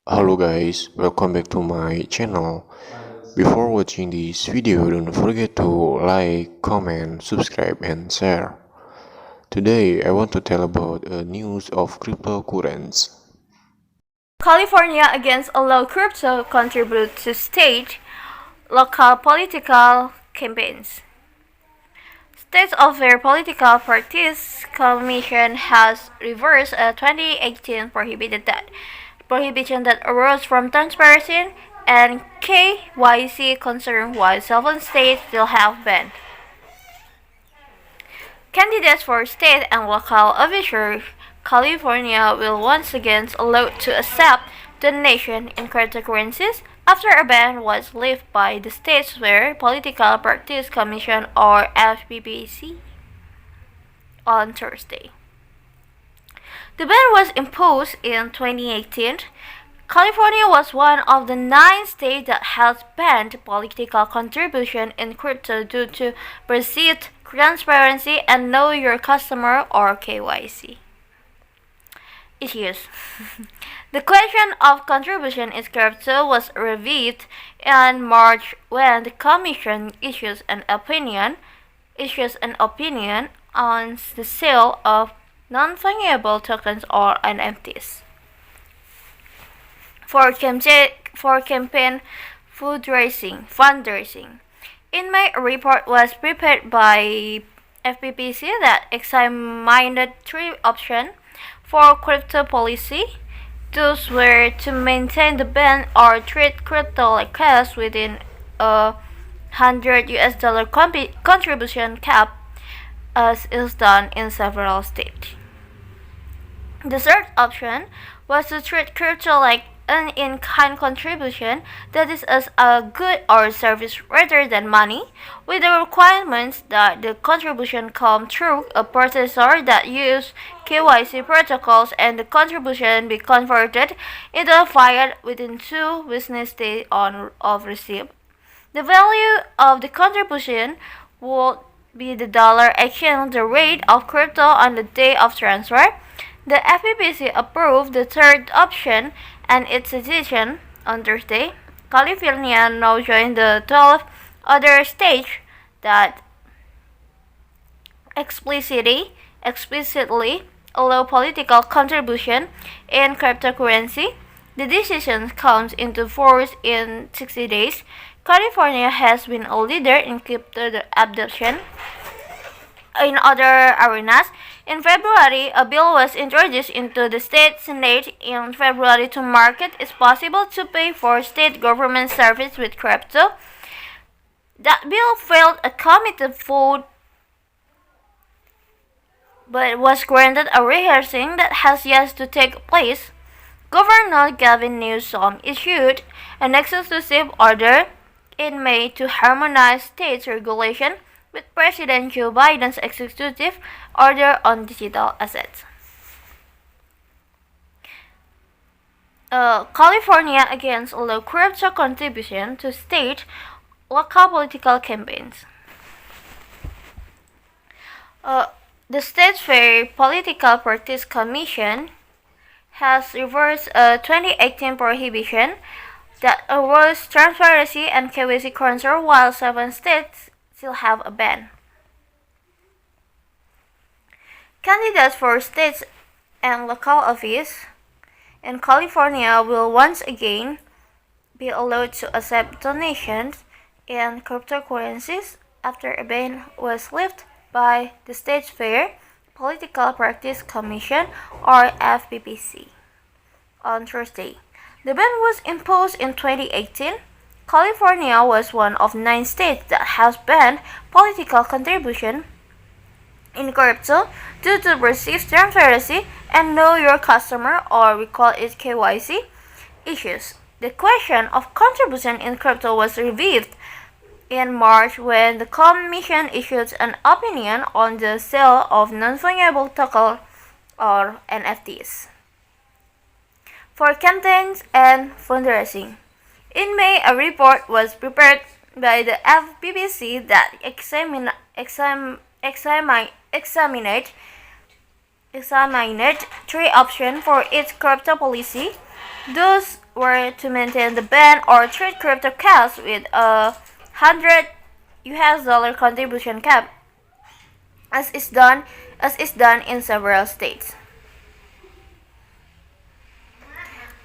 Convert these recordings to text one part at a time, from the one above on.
Hello guys, welcome back to my channel. Before watching this video, don't forget to like, comment, subscribe and share. Today I want to tell about a news of cryptocurrencies. California against allow crypto contribute to state local political campaigns. States of their political parties commission has reversed a 2018 prohibition that arose from transparency and KYC concern, while 7 states still have banned. Candidates for state and local officers, California will once again allowed to accept donation in cryptocurrencies after a ban was lifted by the states where Political Practice Commission or FPPC on Thursday. The ban was imposed in 2018. California was one of the 9 states that has banned political contribution in crypto due to perceived transparency and know your customer or KYC issues. The question of contribution in crypto was reviewed in March when the Commission issues an opinion on the sale of non-fungible tokens or NFTs. For campaign fundraising. In May, a report was prepared by FPPC that examined 3 options for crypto policy. Those were to maintain the ban or treat crypto like cash within a $100 contribution cap, as is done in several states. The third option was to treat crypto like an in-kind contribution, that is as a good or service rather than money, with the requirements that the contribution come through a processor that use KYC protocols and the contribution be converted into fiat within 2 business days of receipt. The value of the contribution would be the dollar exchange rate of crypto on the day of transfer. The FPPC approved the third option and its decision on Thursday. California now joined the 12 other states that explicitly allow political contribution in cryptocurrency. The decision comes into force in 60 days. California has been a leader in crypto adoption in other arenas. In February, a bill was introduced into the state senate in February to make it possible to pay for state government service with crypto. That bill failed a committee vote but was granted a rehearing that has yet to take place. Governor Gavin Newsom issued an executive order in May to harmonize state regulation with President Joe Biden's executive order on digital assets. California against allow crypto contribution to state local political campaigns. The State Fair Political Parties Commission has reversed a 2018 prohibition that arose transparency and KYC concern, while 7 states still have a ban. Candidates for states and local office in California will once again be allowed to accept donations in cryptocurrencies after a ban was lifted by the State Fair Political Practice Commission or FPPC on Thursday. The ban was imposed in 2018. California was one of 9 states that has banned political contribution in crypto due to perceived transparency and know your customer, or we call it KYC, issues. The question of contribution in crypto was reviewed in March when the Commission issued an opinion on the sale of non-fungible tokens or NFTs for campaigns and fundraising. In May, a report was prepared by the FPPC that examined 3 options for its crypto policy. Those were to maintain the ban or treat crypto cash with a $100 contribution cap, as is done in several states.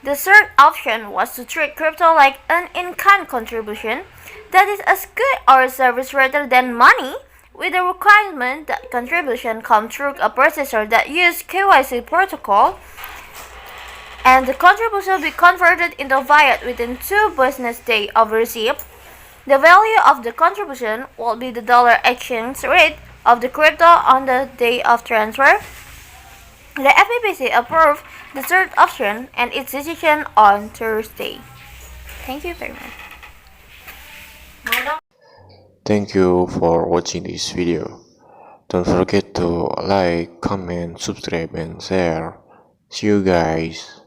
The third option was to treat crypto like an in-kind contribution, that is as good or service rather than money, with the requirement that contribution come through a processor that use KYC protocol, and the contribution be converted into fiat within 2 business days of receipt. The value of the contribution will be the dollar exchange rate of the crypto on the day of transfer. The FBPC approved the third option and its decision on Thursday. Thank you very much. Thank you for watching this video. Don't forget to like, comment, subscribe, and share. See you guys.